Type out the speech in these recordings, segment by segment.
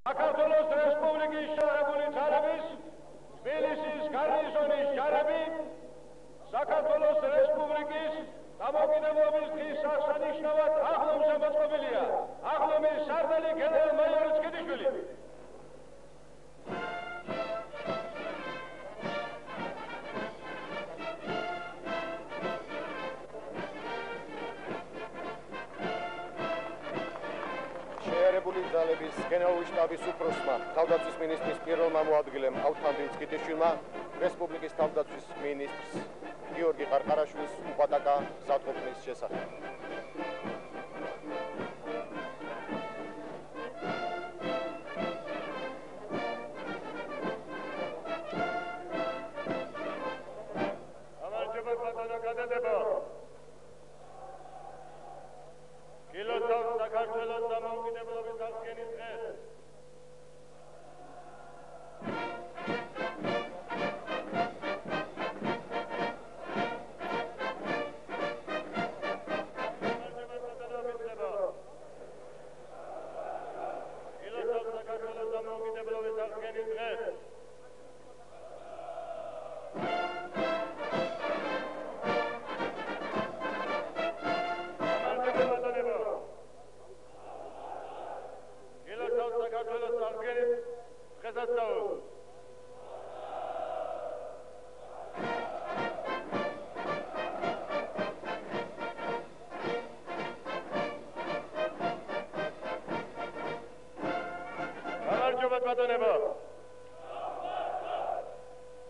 საქართველოს რესპუბლიკის შეერთებული ძალების თბილისის გარნიზონის ჯარები საქართველოს რესპუბლიკის დამოუკიდებლობის დღის აღსანიშნავად აღლომზე მოწყობილია. აღლომის სარდალი გენერალ-მაიორი წკიძიშვილი. შეერთებული ძალების გენერალური შტაბის უფროსმა, თავდაცვის მინისტრის პირველმა მოადგილემ ავთანდილ წკიძიშვილმა რესპუბლიკის თავდაცვის მინისტრს გიორგი ყარყარაშვილის უპატაკა გზადყოფნის შესახებ. გამარჯობა ბატონო კადეტებო. გილოცავთ საქართველოს დამოუკიდებლობის აღდგენის დღეს.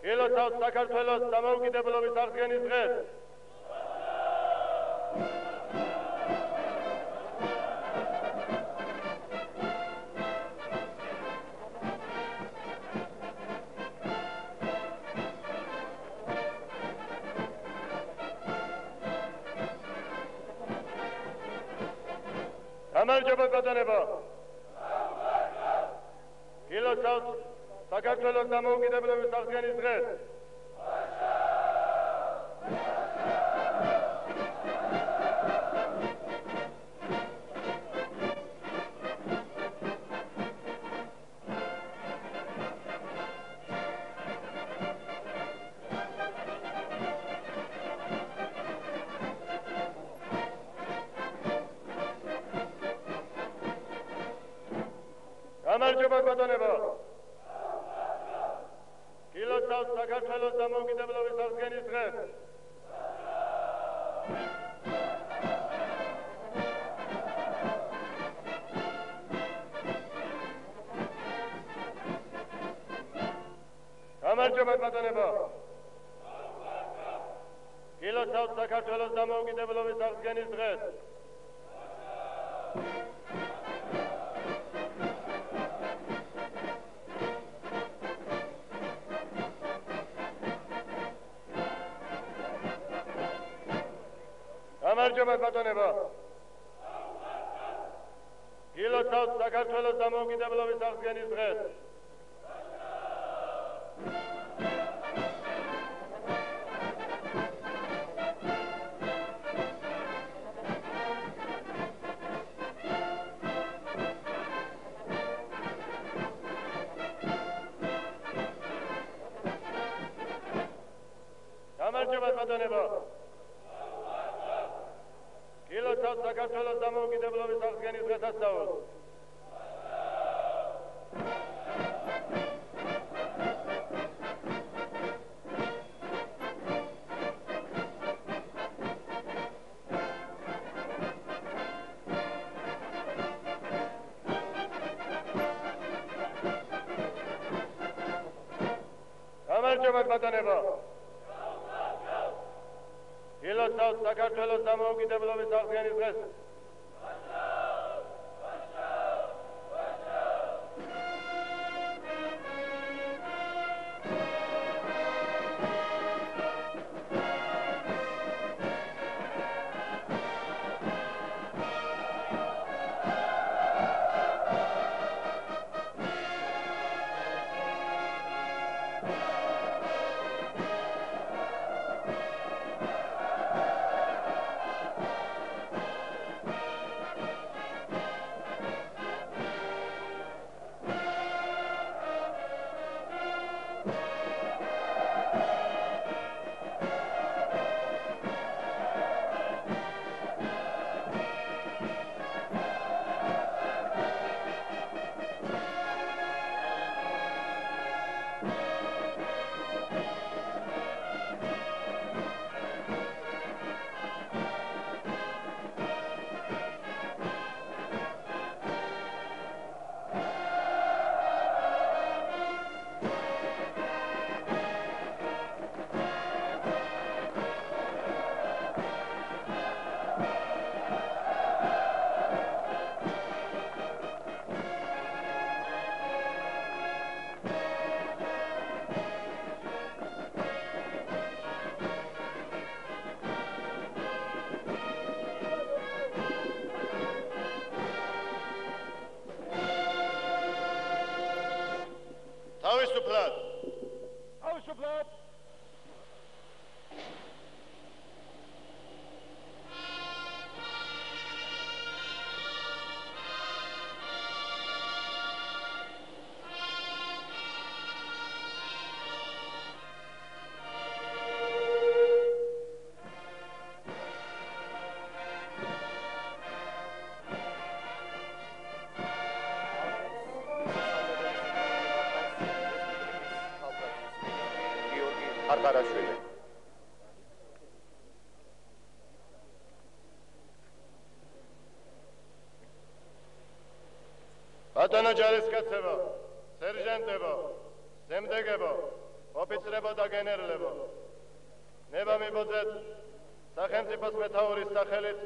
გილოცავთ საქართველოს დამოუკიდებლობის აღდგენის დღეს. გამარჯობა ბატონებო. გილოცავთ საქართველოს დამოუკიდებლობის აღდგენის დღეს. გამარჯობა ბატონებო. გილოცავთ საქართველოს დამოუკიდებლობის აღდგენის დღეს. გამარჯობა ბატონებო. გილოცავთ საქართველოს დამოუკიდებლობის აღდგენის დღეს. გამარჯობა ბატონებო. გილოცავთ საქართველოს დამოუკიდებლობის აღდგენის დღეს. გამარჯობა ბატონებო. გილოცავთ საქართველოს დამოუკიდებლობის აღდგენის დღესასწაულს. გამარჯობა ბატონებო. გილოცავთ საქართველოს დამოუკიდებლობის აღდგენის დღეს. თავისუფლად. თავისუფლად. ყარყარაშვილი. ბატონო ჯარისკაცებო, სერჟანტებო, ზემდეგებო, ოფიცრებო და გენერლებო. ნება მიბოძეთ სახელმწიფოს მეთაურის სახელით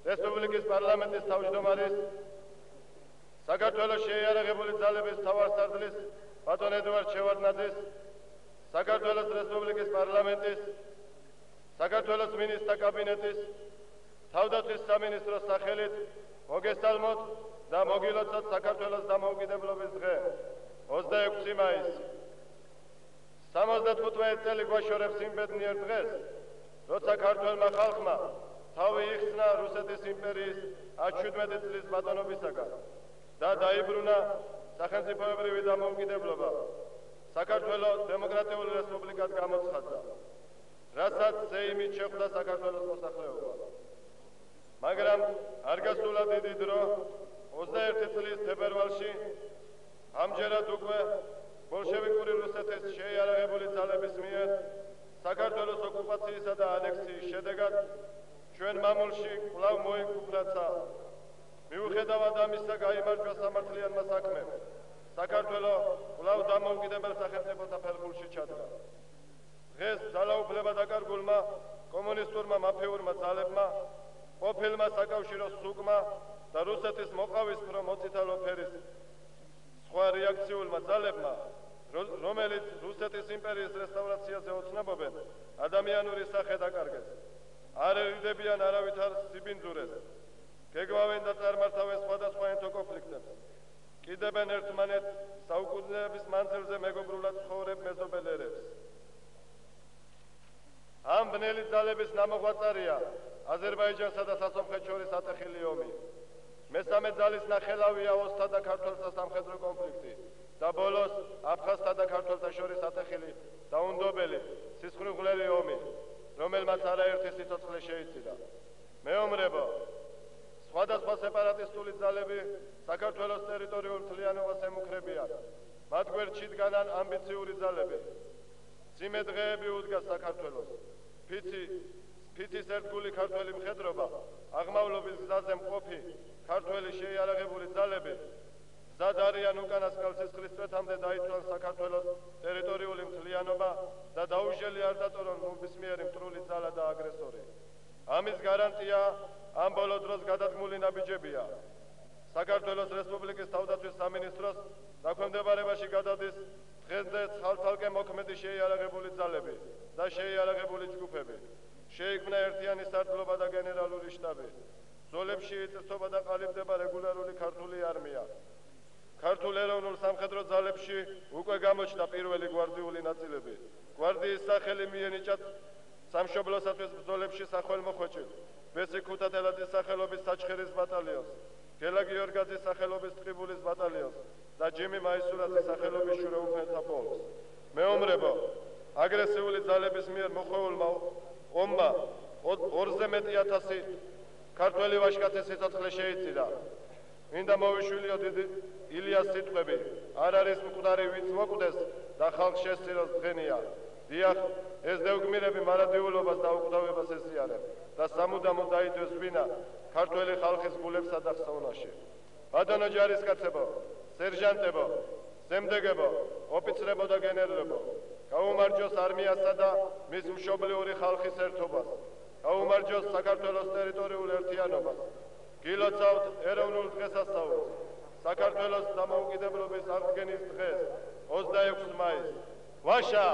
რესპუბლიკის პარლამენტის თავმჯდომარის საქართველოს შეიარაღებული ძალების მთავარსარდლის ბატონ ედუარდ შევარდნაძის საქართველოს რესპუბლიკის პარლამენტის საქართველოს მინისტრთა კაბინეტის თავდაცვის სამინისტროს სახელით მოგესალმოთ და მოგილოცოთ საქართველოს დამოუკიდებლობის დღე 26 მაისი. 75 წელი გვაშორებს იმ ბედნიერ დღეს, როცა ქართველმა ხალხმა თავი იხსნა რუსეთის იმპერიის 17 წლის ბატონობისაგან და დაიბრუნა სახელმწიფოებრივი დამოუკიდებლობა. საქართველოს დემოკრატიული რესპუბლიკად გამოცხადდა, რასაც ზეიმით შეხვდა საქართველოს მოსახლეობა. მაგრამ არ გასულა დიდი დრო, 21 წლის თებერვალში ამჯერად უკვე ბოლშევიკური რუსეთის შეიარაღებული ძალების მიერ საქართველოს ოკუპაციისა და ანექსიის შედეგად ჩვენ მამულში კვლავ მოიკუპრაცა. მიუხედავად ამისა გაიმარჯვა სამართლიანმა საქმემ. საქართველოს კვლავ დამოუკიდებელ სახელმწიფოთა ფეხბურთში ჩადგა. დღეს ძალაუფლება დაკარგულმა კომუნისტურმა მაფიურმა ძალებმა, ყოფილმა საკავშირო სუკმა და რუსეთის მოყავისფრო მოწითალო ფერის სხვა რეაქციულმა ძალებმა, რომელიც რუსეთის იმპერიის რესტავრაციაზე ოცნებობენ, ადამიანური სახე დაკარგეს. არ ერიდებიან არავითარ სიბინძურეს, გეგმავენ და წარმართავენ სხვადასხვა ენთო კონფლიქტებს. კიდებენ ერთმანეთს საუკუნეების მანძილზე მეგობრულად ცხოვრებ მეზობელ ერებს. ამ ბნელი ძალების ნამოღვაწარია აზერბაიჯანსა და სასომხეთს შორის ატეხილი ომი. მესამე ძალის ნახელავია ოსთა და ქართველთა სამხედრო კონფლიქტი და ბოლოს აფხაზთა და ქართველთა შორის ატეხილი დაუნდობელი სისხლიღვრელი ომი, რომელმაც არაერთი სიცოცხლე შეიწირა. მეომრებო, სხვადასხვა სეპარატისტული ძალები საქართველოს ტერიტორიულ მთლიანობას ემუქრებიან. მათ გვერდში დგანან ამბიციური ძალები. მძიმე დღეები უდგას საქართველოს. ფიცის ერთგული ქართველი მხედრობა, აღმავლობის გზაზე მყოფი ქართველი შეიარაღებული ძალები გზად არიან უკანასკნელ სისხლისწვეთამდე დაიცვან საქართველოს ტერიტორიული მთლიანობა და დაუშველი არ დატოვონ ნებისმიერი მტრული ძალა და აგრესორი. ამის გარანტია ამ ბოლო დროს გადადგმული ნაბიჯებია. საქართველოს რესპუბლიკის თავდაცვის სამინისტროს დაქვემდებარებაში გადადის დღესდღე ხალხალკე მოქმედი შეიარაღებული ძალები და შეიარაღებული ჯგუფები. შეიქმნა ერთიანი სარდლობა და გენერალური შტაბი. ზოლებში იწესობა და ყალიბდება რეგულარული ქართული არმია. ქართულ ეროვნულ სამხედრო ძალებში უკვე გამოჩნდა პირველი გვარდიული ნაწილები. გვარდიის სახელი მიენიჭათ სამშობლოსათვის ბრძოლებში სახელმოხვეჭილ ბესი ქუთათელაძის სახელობის საჩხერის ბატალიონს, გელა გიორგაძის სახელობის ტყიბულის ბატალიონს და ჯიმი მაისურაძის სახელობის შურეუფლთა პოლკს. მეომრებო, აგრესიული ძალების მიერ მოხეულმა ომმა 2-ზე მეტი 1000 ქართველი ვაჟკაცის სიცოცხლე შეიწირა. მინდა მოვიშვილიო დიდი ილიას სიტყვები, არ არის მკვდარი ვინც მოკვდეს და ხალხს შესწიროს დღენია. დიახ, ეს დევგმირები მარადიულობას და უკვდავებას ესიარებ და სამუდამოდ დაიძვეს ვინა ქართველი ხალხის გულებსა და ხსოვნაში. ბატონო ჯარისკაცებო, სერჟანტებო, ზემდეგებო, ოფიცრებო და გენერლებო, გაუმარჯოს არმიასა და მის მშობლიური ხალხის ერთობას. გაუმარჯოს საქართველოს ტერიტორიულ ერთიანობას. გილოცავთ ეროვნულ დღესასწაულს, საქართველოს დამოუკიდებლობის აღდგენის დღეს, 26 მაისს. ვაშა!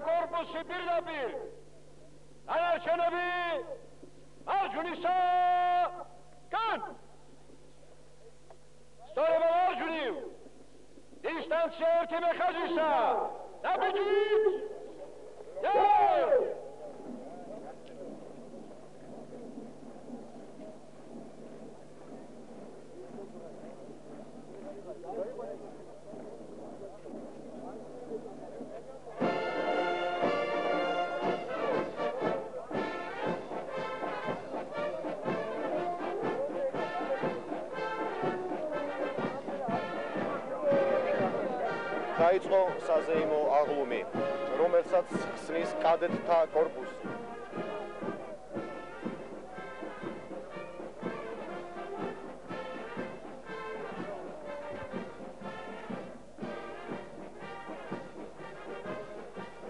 კორპუსი პირდაპირ დანარჩენები მარჯვნისა კან სწორება მარჯვნივ დისტანცია 1 მეხაზისა დაბიჯით დაიწყო საზეიმო აღლუმი, რომელსაც ხსნის კადეტთა კორპუსი.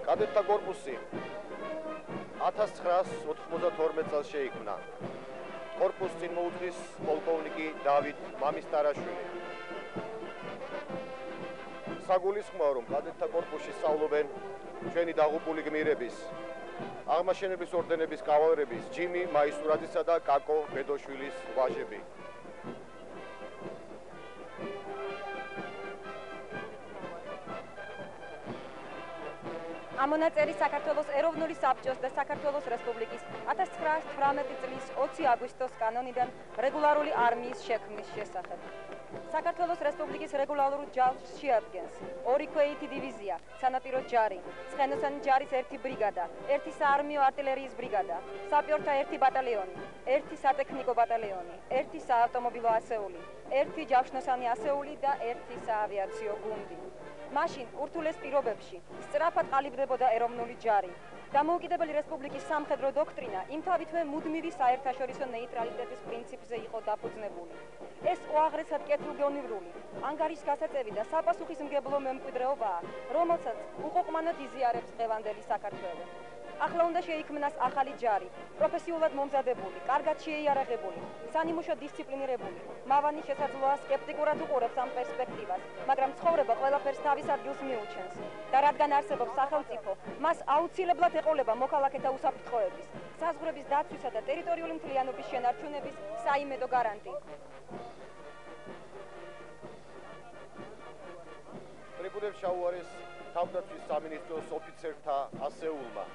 კადეტთა კორპუსი 1992 წელს შეიქმნა. კორპუსს წინ მოუძღვის პოლკოვნიკი დავით მამისტარაშვილი. საგულისხმოა, რომ კადეტთა კორპუსში სწავლობენ ჩვენი დაღუპული გმირების, აღმაშენებლის ორდენების კავალერების ჯიმი მაისურაძისა და კაკო ბედოშვილის ვაჟები. ამონაწერი საქართველოს ეროვნული საბჭოს და საქართველოს რესპუბლიკის 1918 წლის 20 აგვისტოს კანონიდან რეგულარული არმიის შექმნის შესახებ. საქართველოს რესპუბლიკის რეგულარულ ჯარს შეადგენს 2 ქვეითი დივიზია, სანაპირო ჯარი, ცხენოსანი ჯარის 1 ბრიგადა, 1 საარმიო არტილერიის ბრიგადა, საპიორთა 1 ბატალიონი, 1 სატექნიკო ბატალიონი, 1 საავტომობილო ასეული, 1 ჯავშნოსანი ასეული და 1 საავიაციო გუნდი. მაშინ ურთულეს პირობებში სწრაფად ყალიბდებოდა ეროვნული ჯარი. დამოუკიდებელი რესპუბლიკის სამხედრო დოქტრინა იმთავითვე მუდმივი საერთაშორისო ნეიტრალიტეტის პრინციპზე იყო დაფუძნებული. ეს უაღრესად კეთილგონივრული, ანგარის გასაწევი და საპასუხისმგებლო მემკვიდრეობაა, რომელსაც უყოყმანოდ იზიარებს დღევანდელი საქართველო. ახლა უნდა შეიქმნას ახალი ჯარი, პროფესიულად მომზადებული, კარგად შეიარაღებული, სანიმუშო დისციპლინირებული. მავანი შესაძლოა სკეპტიკურად უყურებს ამ პერსპექტივას, მაგრამ ცხოვრება ყველაფერს თავის ადგილს მიუჩენს და რადგან არსებობს სახელმწიფო, მას აუცილებლად ეყოლება მოქალაქეთა უსაფრთხოების, საზღვრების დაცვისა და ტერიტორიული მთლიანობის შენარჩუნების საიმედო გარანტი. ტრიბუნებს ჩაუარეს თავდაცვის სამინისტროს ოფიცერთა ასეულმა,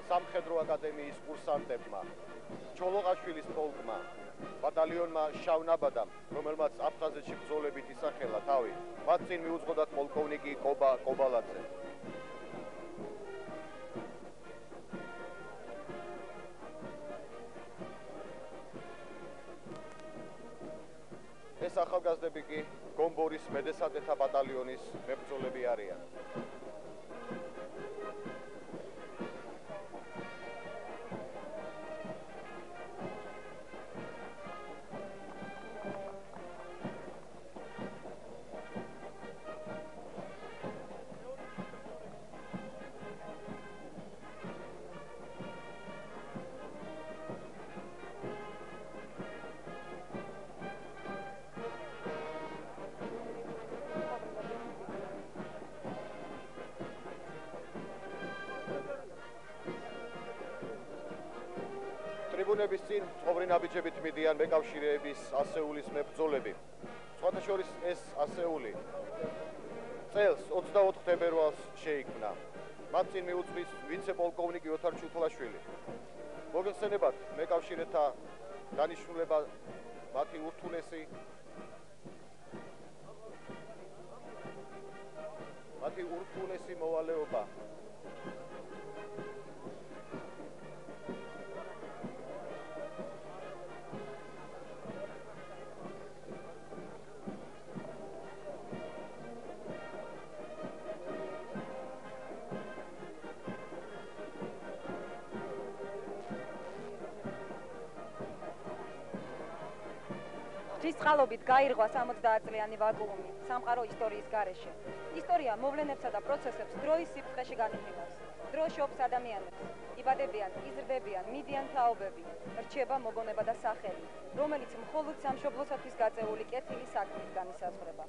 სამხედრო აკადემიის კურსანტებმა, ჩოლოყაშვილის პოლკმა, ბატალიონმა შავნაბადამ, რომელმაც აფხაზეთში ბრძოლებით ისახელა თავი, მათ წინ მიუძღოდათ პოლკოვნიკი კობა კობალაძე. ეს ახალგაზრდები კი გომბორის მედესატეთა ბატალიონის მებრძოლები არიან. ტრიბუნების წინ ცხოვრინაბიჯებით მიდიან მეკავშირეების ასეულის მებრძოლები. სხვათა შორის ეს ასეული წელს 24 თებერვალს შეიქმნა. მათ წინ მიუძღვის ვიცე-პოლკოვნიკი ოთარ ჩუთლაშვილი. მოგეხსენებათ მეკავშირეთა დანიშნულება მათი ურთულესი მოვალეობა. წყალობით გაირღვა 60 წლიანი ვაკუუმი სამყარო ისტორიის გარეშე. ისტორია მოვლენებსა და პროცესებს დროის სიბრტყეში განიხილავს. დრო შობს ადამიანებს. იბადებიან, იზრდებიან, მიდიან თაობები, რჩება მოგონება და სახელი, რომელიც მხოლოდ სამშობლოსათვის გაწეული კეთილი საქმით განისაზღვრება.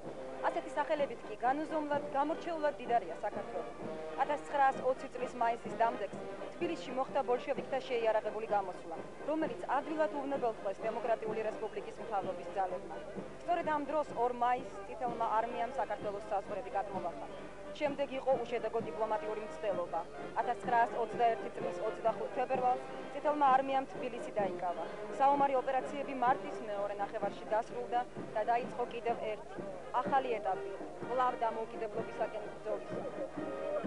ასეთი სახელებით კი განუზომლად, გამორჩეულად დიდარია საქართველო. 1920 წლის მაისის დამდეგს თბილისში მოხდა ბოლშევიკთა შეიარაღებული გამოსვლა, რომელიც ადვილად უვნებელთხოვეს დემოკრატიული რესპუბლიკის მთავრობის ძალებმა. სწორედ ამ დროს 2 მაისს წითელმა არმიამ საქართველოს საზღვრები გადმოვახა. შემდეგ იყო უშედეგო დიპლომატიური მცდელობა. 1921 წლის 25 თებერვალს წითელმა არმიამ თბილისი დაიკავა. საომარი ოპერაციები მარტის მეორე ნახევარში დასრულდა და დაიწყო კიდევ ერთი ახალი ეტაპი კვლავ დამოუკიდებლობისაკენ ბრძოლისა.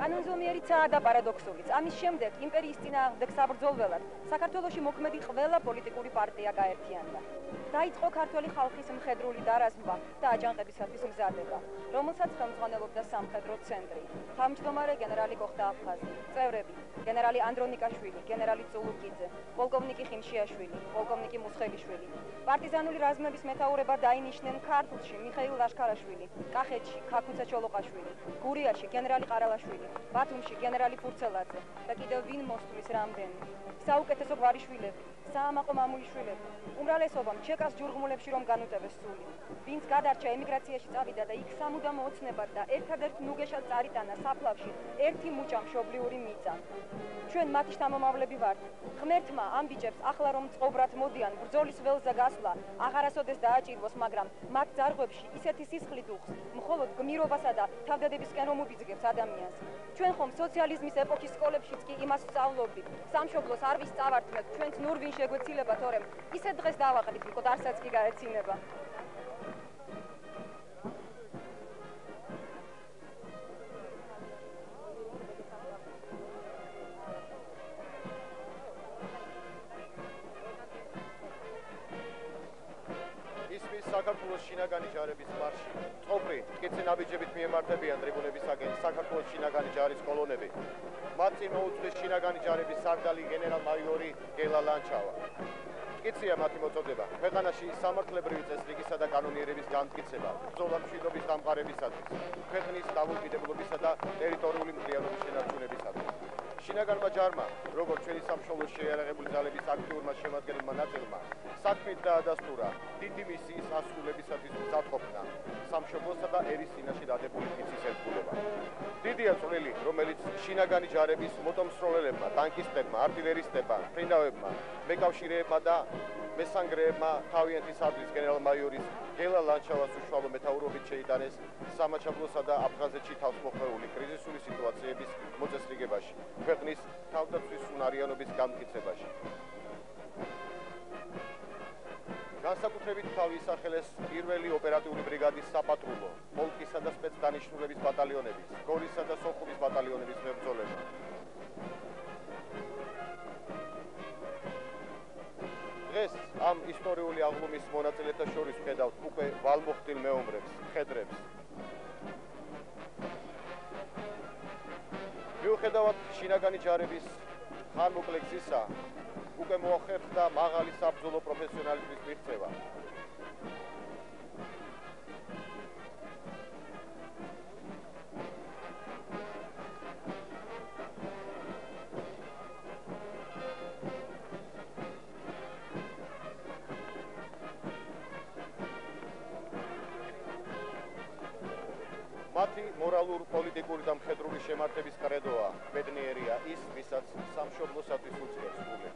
კანონზომიერიცაა და პარადოქსულიც. ამის შემდეგ იმპერიის წინააღმდეგ საბრძოლველად საქართველოში მოქმედი ყველა პოლიტიკური პარტია გაერთიანდა. დაიწყო ქართველი ხალხის მხედრული დარაზმვა და აჯანყებისათვის მზადება, რომელსაც ხელმძღვანელობდა სამხედრო ცენტრი, თავმჯდომარე გენერალი კოხტა აფხაზი, წევრები, გენერალი ანდრონიკაშვილი, გენერალი წულუკიძე, პოლკოვნიკი ხიმშიაშვილი, პოლკოვნიკი მუსხელიშვილი. პარტიზანული რაზმების მეთაურება დაინიშნენ ქართლში მიხეილ ლაშქარაშვილი, კახეთში ქაქუცა ჩოლოყაშვილი, გურიაში გენერალი ყარალაშვილი, ბათუმში გენერალი ფურცელაძე და კიდევ ვინ მოსვლის რამდენი. საუკეთესო გვარიშვილები, საამაყო მამულიშვილები, უმრავლესობამ ჩეკას ჯურღმულებში რომ განუტევეს სული. ვინც გადარჩა ემიგრაციაში წავიდა და იქ სამუდამო ოცნებად და ერთადერთ ნუგეშად წარიტანა საფლავში ერთი მუჭა მშობლიური მიწა. ჩვენ მათი შთამომავლები ვართ. ღმერთმა ამ ბიჭებს ახლა რომ წყობრად მოდიან ბრძოლის ველზე გასვლა აღარასოდეს დააჭირვოს, მაგრამ მათ ძარღვებში ისეთი სისხლით უხს, მხოლოდ გმირობასა და თავდადებისკენ რომ უბიძგებს ადამიანს. ჩვენ ხომ სოციალიზმის ეპოქის სკოლებშიც კი იმას ვსწავლობდით. სამშობლოს არ ვისწავართმევთ, ჩვენც ნურვინ შეგვეცილება, თორემ ისეთ დღეს დავაყრით, ვიყოთ არსაც კი გაეცინება. საქართველოს შინაგანი ჯარების მარში. წყობრი, მტკიცე ნაბიჯებით მიემართებიან ტრიბუნებისაკენ საქართველოს შინაგანი ჯარის კოლონები. მათ წინ მოუწვეს შინაგანი ჯარების სარდალი გენერალ-მაიორი გელა ლანჩავა. მტკიცეა მათი მოწოდება. ქვეყანაში სამართლებრივი წესრიგისა და კანონიერების განმტკიცება, ბრძოლა მშვიდობის დამყარებისათვის, ქვეყნის დამოუკიდებლობისა და ტერიტორიული მთლიანობის შენარჩუნებისათვის. შინაგანმა ჯარმა, როგორც ჩვენი სამშობლოს შეიარაღებული ძალების აქტიურმა შემადგენელმა ნაწილმა, საქმით დაადასტურა დიდი მისიის ასრულებისათვის მზადყოფნა სამშობლოსა და ერის წინაშე დადებული მიწის ერთგულება. დიდია წვლილი, რომელიც შინაგანი ჯარების მოტომსროლელებმა, ტანკისტებმა, არტილერისტებმა, მფრინავებმა, მეკავშირეებმა და მესანგრეებმა თავიანთი სარდლის გენერალ-მაიორის გელა ლანჩავას უშუალო მეთაურობით შეიტანეს სამაჩაბლოსა და აფხაზეთში თავსმოხვეული კრიზისული სიტუაციების მოწესრიგებაში, ქვეყნის თავდაცვის უნარიანობის განმტკიცებაში. განსაკუთრებით თავი ისახელეს პირველი ოპერატიული ბრიგადის საპატრულო, პოლკისა და სპეცდანიშნულების ბატალიონების, გორისა და სოხუმის ბატალიონების მებრძოლებმა. დღეს ამ ისტორიული აღლუმის მონაწილეთა შორის ვხედავთ უკვე ვალმოხტილ მეომრებს, მხედრებს. მიუხედავად შინაგანი ჯარების ხანმოკლე გზისა, უკვე მოახერხდა მაღალი საბრძოლო პროფესიონალიზმის მიღწევა. მათი მორალურ, პოლიტიკური და მხედრული შემართების კრედოა ბედნიერია ის, ვისაც სამშობლოსათვის უძლებს გული.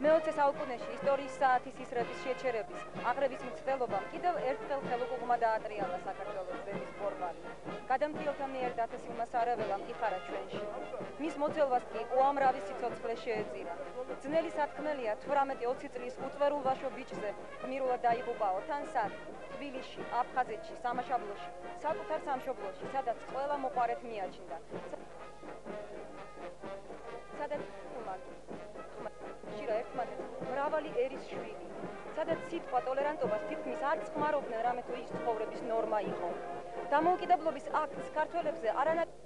მე-20 საუკუნეში ისტორიის საათის ისრების შეჩერების, აღრების მცდელობამ კიდევ ერთხელ ხელუყუღმა დაატრიალა საქართველოს ძემის პორვალი. გადამტილთა მიერ დათესილმა სარეველამ იხარა ჩვენში. მის მოძელვას კი უამრავი სიცოცხლე შეეწირა. ძნელი სათქმელია 18-20 წლის უწვერულ ვაშო ბიჭზე გმირულად დაიღუპაო თან სად, თბილისში, აფხაზეთში, სამაშაბლოში, საკუთარ სამშობლოში, სადაც ყველა მოყვარეთ მიაჩნდა. სადაც შირა ერთმანეთს მრავალი ერის შვილი, სადაც სიტყვა ტოლერანტობას თითქმის არ ხმარობდნენ, რამე თუ ის ცხოვრების ნორმა იყო. დამოუკიდებლობის აქტს ქართველებზე არანაკლებ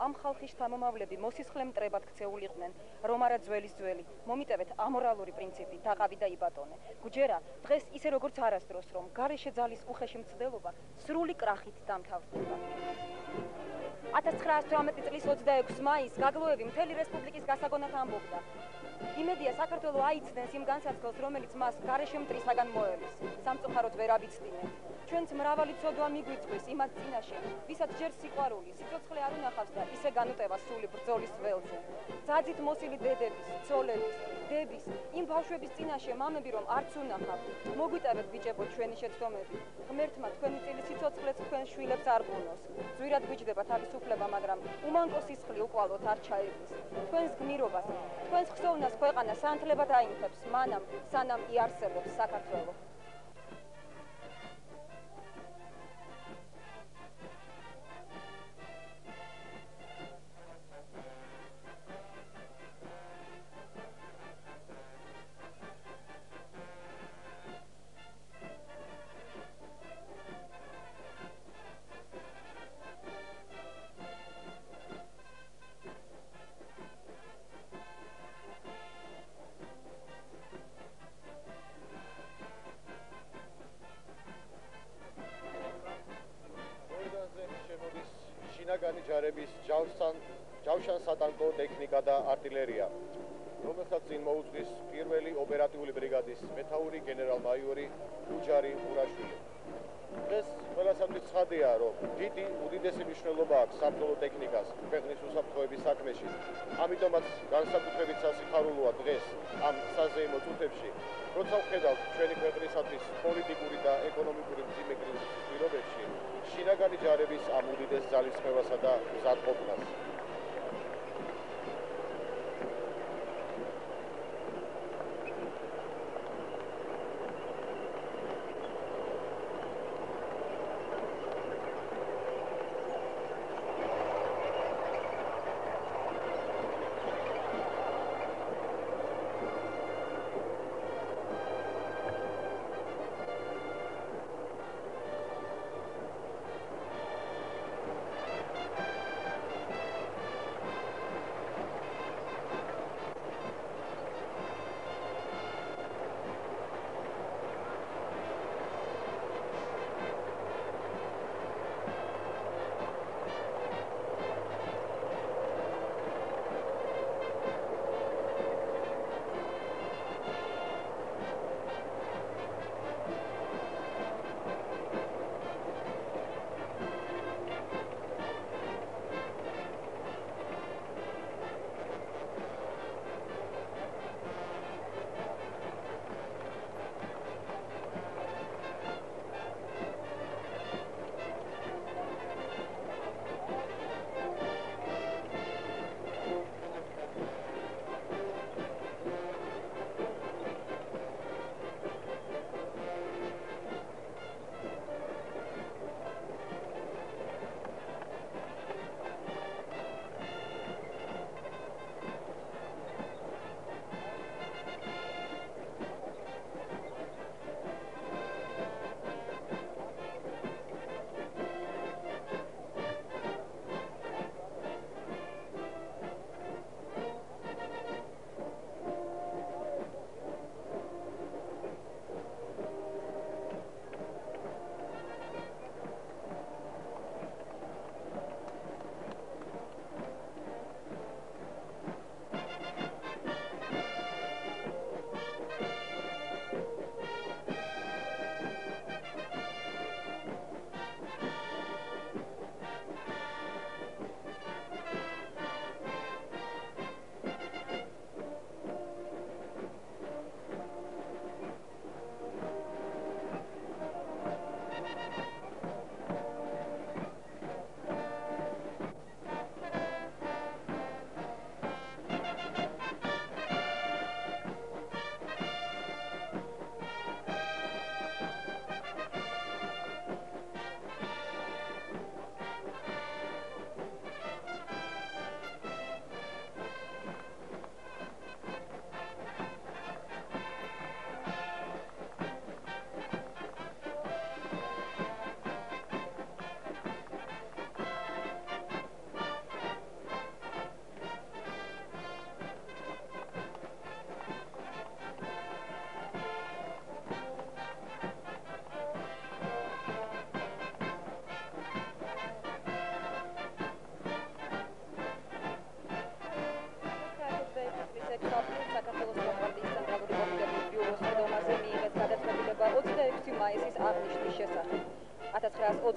ამ ხალხის შთამომავლები მოსისხლე მტრებად ქცეულიყვნენ, რომ არა ძველის ძველი, მომიტევეთ ამორალური პრინციპი, დაყავი და იბატონე. გუჯერა, დღეს ისე როგორც არასდროს, რომ გარეშე ძალის უხეში მცდელობა სრული კრახით დამთავრდება. 1918 წლის 26 მაისს გაგლოევი მთელი რესპუბლიკის გასაგონად ამბობდა. იმედია საქართველო აიცნეს იმ განსაცდელს, რომელიც მას გარეშე მტრისაგან მოელის. სამწუხაროდ ვერ აბიცდინეთ. ჩვენც მრავალი ცოდვა მიგვიწვის იმათ წინაშე, ვისაც ჯერ სიყვარული, სიცოცხლე არ უნახავს და ისე განუტევა სული ბრძოლის ველზე. ძაძით მოსილი დედების, ცოლების, დების, იმ ბავშვების წინაშე მამები რომ არც უნახავთ. მოგვიტევეთ ბიჭებო ჩვენი შეცდომები. ღმერთმა თქვენი წილი სიცოცხლეც თქვენ შვილებს არ გუნოს. ძვირად გვიჯდება თავისუფლება, მაგრამ უმანკო სისხლი უკვალოდ არ ჩაიგვის. თქვენს გმირობას, თქვენს ხსოვნას ქვეყანა საანთლებად აინთებს, მანამ, სანამ იარსებობს საქართველო. შინაგანი ჯარების ჯავშან სატანკო ტექნიკა და არტილერია, რომელსაც წინ მოუძღვის პირველი ოპერატიული ბრიგადის მეთაური გენერალ-მაიორი გუჯარი ურაშვილი. დღეს ყველასათვის ცხადია, რომ უდიდესი მნიშვნელობა აქვს საბრძოლო ტექნიკას ქვეყნის უსაფრთხოების საქმეში. ამიტომაც განსაკუთრებით სასიხარულოა დღეს ამ საზეიმო წუთებში, როცა ვხედავთ ჩვენი ქვეყნისათვის პოლიტიკური და ეკონომიკური მძიმე კრიზისის პირობებში შინაგანი ჯარების ამ უდიდეს ძალისხმევასა და მზადყოფნას.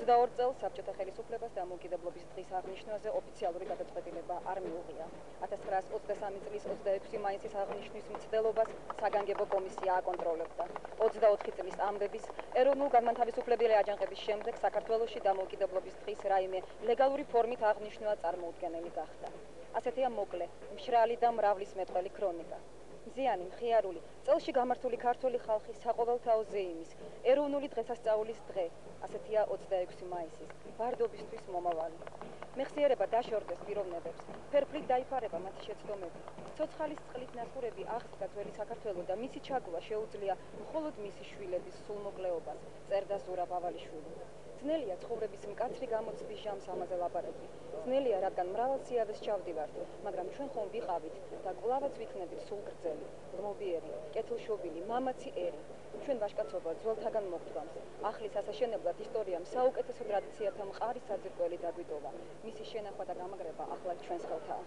22 წელს საბჭოთა ხელისუფლებას დამოუკიდებლობის დღის აღნიშვნაზე ოფიციალური გადაწყვეტილება არ მიუღია. 1923 წლის 26 მაისის აღნიშვნის მცდელობას საგანგებო კომისია აკონტროლებდა. 24 წლის ამბების ეროვნულ-განმათავისუფლებელი აჯანყების შემდეგ საქართველოში დამოუკიდებლობის დღის რაიმე ლეგალური ფორმით აღნიშვნა წარმოუდგენელი გახდა. ასეთია მოკლე, მშრალი და მრავლისმეტყველი ქრონიკა. მზიანი, მხიარული, წელში გამართული ქართული ხალხის საყოველთაო ზეიმის, ეროვნული დღესასწაულის დღე, ასეთია 26 მაისის, ვარდობისთვის მომავალი. მეხსიერება დაშორდეს პიროვნებებს, ფერფლით დაიფარება მათი შეცდომები. ცოცხალის წყლით ნახურები აღსდგა ძველი საქართველო და მისი ჩაგვრა შეუძლია მხოლოდ მისი შვილების სულმოკლეობას, წერდა ზურაბ ავალიშვილი. ძნელია ცხოვრების მკაცრი გამოცდის ჟამს ამაზე ლაპარაკი. ძნელია, რადგან მრავალ სიავეს ჩავდივართ, მაგრამ ჩვენ ხომ ვიყავით და კვლავაც ვიქნებით სულგრძელი, ღრმობიერი, კეთილშობილი, მამაცი ერი. ჩვენ ვაშკაცობა ძველთაგან მოგვდგამს. ახლის ასაშენებლად ისტორიამ საუკეთესო ტრადიციათა მყარი საძირკველი დაგვიტოვა. მისი შენახვა და გამაგრება ახლა ჩვენს ხელთაა.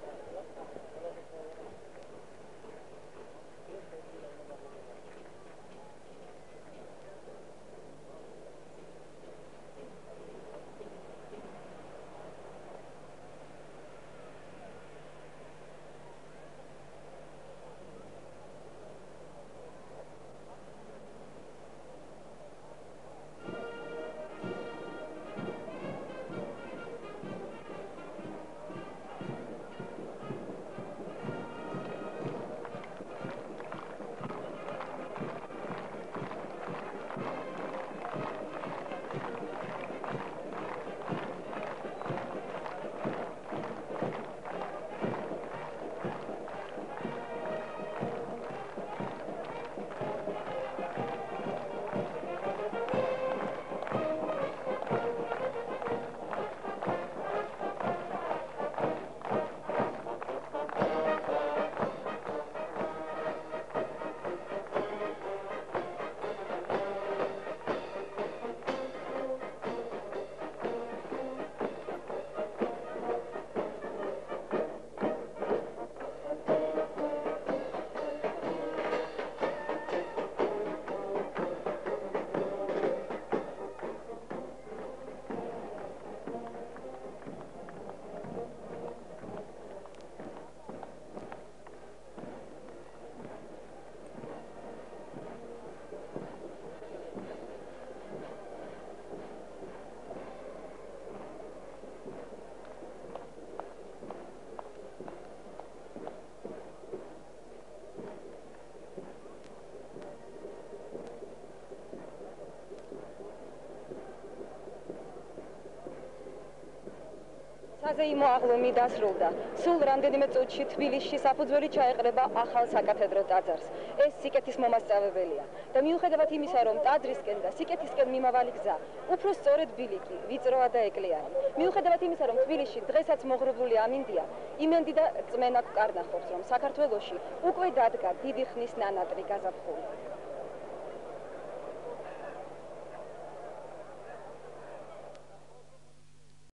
საზეიმო აღლუმი დასრულდა. სულ რამდენიმე წუთში თბილისში საფუძველი ჩაეყრება ახალ საკათედრო ტაძარს. ეს სიკეთის მომასწავებელია და მიუხედავად იმისა, რომ ტაძრისკენ და სიკეთისკენ მიმავალი გზა უფრო სწორედ ბილიკი, ვიწროა და ეკლიანი. მიუხედავად იმისა, რომ თბილისში დღესაც მოღრუბლული ამინდია, იმენდი და წმენა გვკარნახობს, რომ საქართველოში უკვე დადგა დიდი ხნის ნანატრი გაზაფხული.